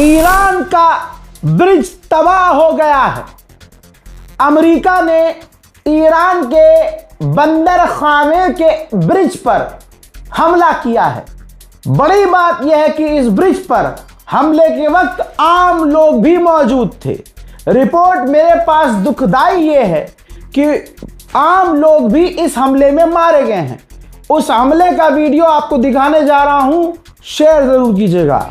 Iran का bridge तबाह हो गया है। अमेरिका ने ईरान के बंदर खामे के ब्रिज पर हमला किया है। बड़ी बात यह है कि इस ब्रिज पर हमले के वक्त आम लोग भी मौजूद थे। रिपोर्ट मेरे पास दुखदाई ये है कि आम लोग भी इस हमले में मारे गए हैं। उस हमले का वीडियो आपको दिखाने जा रहा हूं, शेयर जरूर कीजिएगा।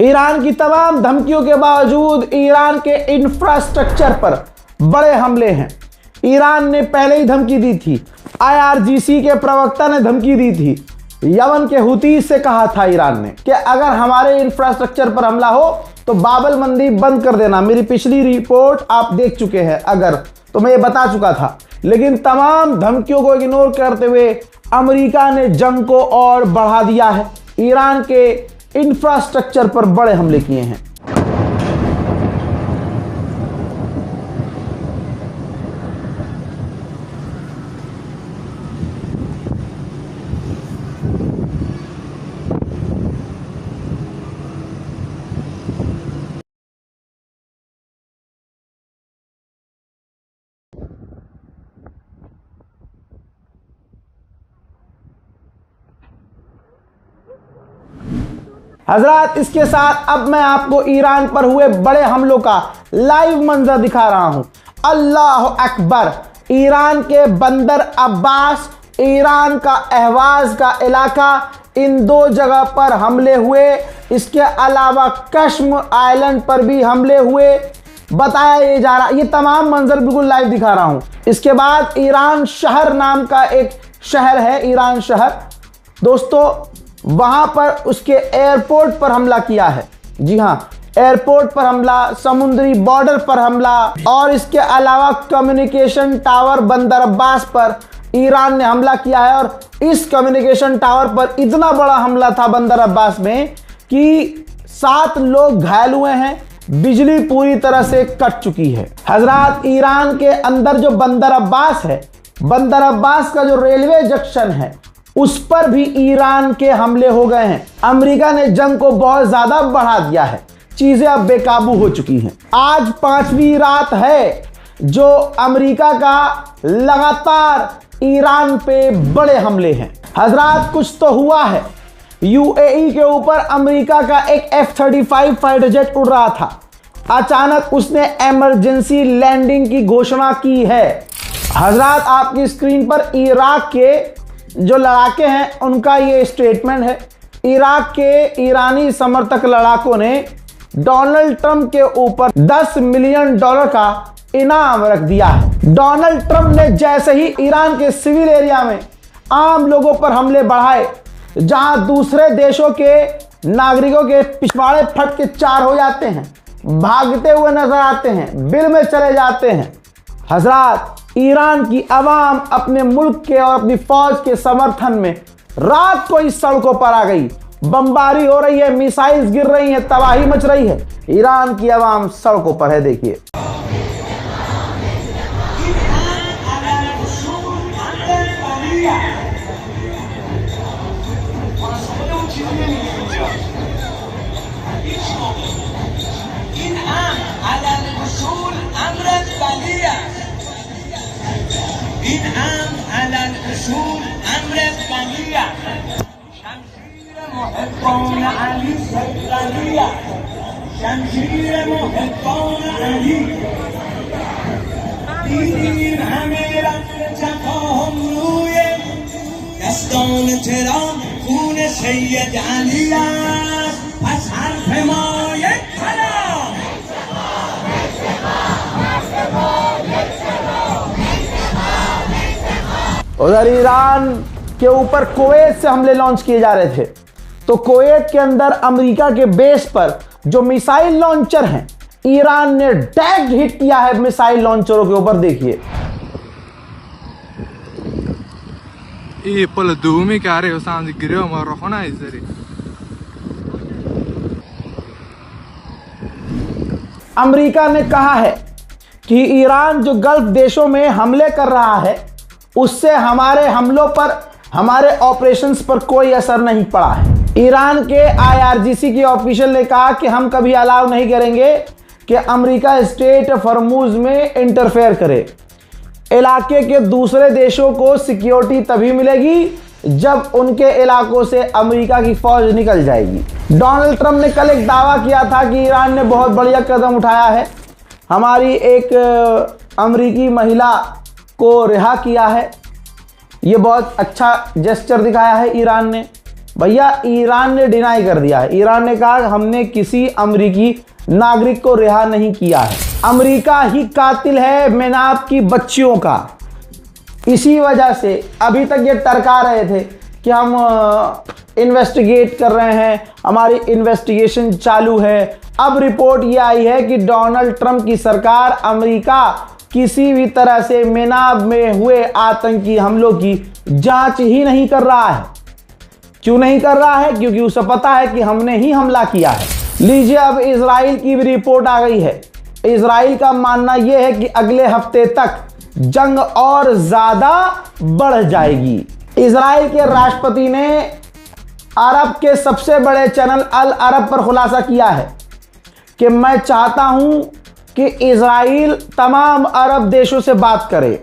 ईरान की तमाम धमकियों के बावजूद ईरान के इंफ्रास्ट्रक्चर पर बड़े हमले हैं। ईरान ने पहले ही धमकी दी थी। IRGC के प्रवक्ता ने धमकी दी थी। यमन के हुती से कहा था ईरान ने कि अगर हमारे इंफ्रास्ट्रक्चर पर हमला हो तो बाबल मंदी बंद कर देना। मेरी पिछली रिपोर्ट आप देख चुके हैं अगर, तो मैं ये बता चुका था। लेकिन तमाम धमकियों को इग्नोर करते हुए अमेरिका ने जंग को और बढ़ा दिया है। ईरान के इंफ्रास्ट्रक्चर पर बड़े हमले किए हैं। हजरात, इसके साथ अब मैं आपको ईरान पर हुए बड़े हमलों का लाइव मंजर दिखा रहा हूं। अल्लाह अकबर। ईरान के बंदर अब्बास, ईरान का अहवाज का इलाका, इन दो जगह पर हमले हुए। इसके अलावा कश्म आइलैंड पर भी हमले हुए बताया ये जा रहा। ये तमाम मंजर बिल्कुल लाइव दिखा रहा हूं। इसके बाद ईरान शहर नाम का एक शहर है, ईरान शहर दोस्तों, वहां पर उसके एयरपोर्ट पर हमला किया है। जी हां, एयरपोर्ट पर हमला, समुद्री बॉर्डर पर हमला और इसके अलावा कम्युनिकेशन टावर बंदर अब्बास पर ईरान ने हमला किया है। और इस कम्युनिकेशन टावर पर इतना बड़ा हमला था बंदर अब्बास में कि 7 लोग घायल हुए हैं। बिजली पूरी तरह से कट चुकी है। हजरात, ईरान के अंदर जो बंदर अब्बास है, बंदर अब्बास का जो रेलवे जंक्शन है, उस पर भी ईरान के हमले हो गए हैं। अमेरिका ने जंग को बहुत ज्यादा बढ़ा दिया है। चीजें अब बेकाबू हो चुकी हैं। आज 5वीं रात है जो अमेरिका का लगातार ईरान पे बड़े हमले हैं। हजरात, कुछ तो हुआ है। UAE के ऊपर अमेरिका का एक F-35 फाइटर जेट उड़ रहा था। अचानक उसने इमरजेंसी लैंडिंग की घोषणा की है। हजरात, आपकी स्क्रीन पर इराक के जो लड़ाके हैं उनका ये स्टेटमेंट है। इराक के ईरानी समर्थक लड़ाकों ने डोनाल्ड ट्रंप के ऊपर $10 मिलियन का इनाम रख दिया है। डोनाल्ड ट्रंप ने जैसे ही ईरान के सिविल एरिया में आम लोगों पर हमले बढ़ाए, जहां दूसरे देशों के नागरिकों के पिछवाड़े फट के 4 हो जाते हैं, भागते हुए नजर आते हैं, बिल में चले जाते हैं। हजरात, ईरान की आवाम अपने मुल्क के और अपनी फौज के समर्थन में रात को इस सड़कों पर आ गई। बमबारी हो रही है, मिसाइल्स गिर रही हैं, तबाही मच रही है। ईरान की आवाम सड़कों पर है। देखिए, उधर ईरान के ऊपर कुवैत से हमले लॉन्च किए जा रहे थे, तो कुवैत के अंदर अमेरिका के बेस पर जो मिसाइल लॉन्चर हैं, ईरान ने डायरेक्ट हिट किया है मिसाइल लॉन्चरों के ऊपर। देखिए ये पल दूमी क्या रहे हो सांझ गिरे हमारा खाना इस जरिए। अमेरिका ने कहा है कि ईरान जो गल्फ देशों में हमले कर रहा है उससे हमारे हमलों पर, हमारे ऑपरेशंस पर कोई असर नहीं पड़ा है। ईरान के IRGC के ऑफिशियल ने कहा कि हम कभी अलाउ नहीं करेंगे कि अमेरिका स्ट्रेट हॉर्मुज में इंटरफेयर करे। इलाके के दूसरे देशों को सिक्योरिटी तभी मिलेगी जब उनके इलाकों से अमेरिका की फौज निकल जाएगी। डोनाल्ड ट्रंप ने कल एक दावा किया था कि ईरान ने बहुत बढ़िया कदम उठाया है, हमारी एक अमेरिकी महिला को रिहा किया है, ये बहुत अच्छा जेस्चर दिखाया है ईरान ने। भैया ईरान ने डिनाई कर दिया है, ईरान ने कहा हमने किसी अमेरिकी नागरिक को रिहा नहीं किया है, अमेरिका ही कातिल है मेनाब की बच्चियों का। इसी वजह से अभी तक ये टरका रहे थे कि हम इन्वेस्टिगेट कर रहे हैं, हमारी इन्वेस्टिगेशन चालू है। अब रिपोर्ट ये आई है कि डोनाल्ड ट्रंप की सरकार अमेरिका किसी भी तरह से मेनाब में हुए आतंकी हमलों की जांच ही नहीं कर रहा है। क्यों नहीं कर रहा है? क्योंकि उसे पता है कि हमने ही हमला किया है। लीजिए अब इजराइल की भी रिपोर्ट आ गई है। इजराइल का मानना यह है कि अगले हफ्ते तक जंग और ज्यादा बढ़ जाएगी। इजराइल के राष्ट्रपति ने अरब के सबसे बड़े चैनल अल अरब पर खुलासा किया है कि मैं चाहता हूं कि इजराइल तमाम अरब देशों से बात करे,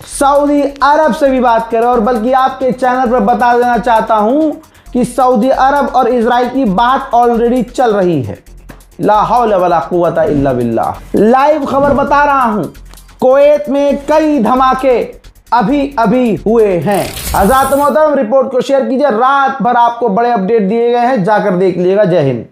सऊदी अरब से भी बात करे, और बल्कि आपके चैनल पर बता देना चाहता हूं कि सऊदी अरब और इजराइल की बात ऑलरेडी चल रही है। ला हौला वला कुव्वता इल्ला बिल्लाह। लाइव खबर बता रहा हूं, कुवैत में कई धमाके अभी हुए हैं। हज़रात मोहतरम, रिपोर्ट को शेयर कीजिए। रात भर आपको बड़े अपडेट दिए गए हैं, जाकर देख लीजिएगा। जय हिंद।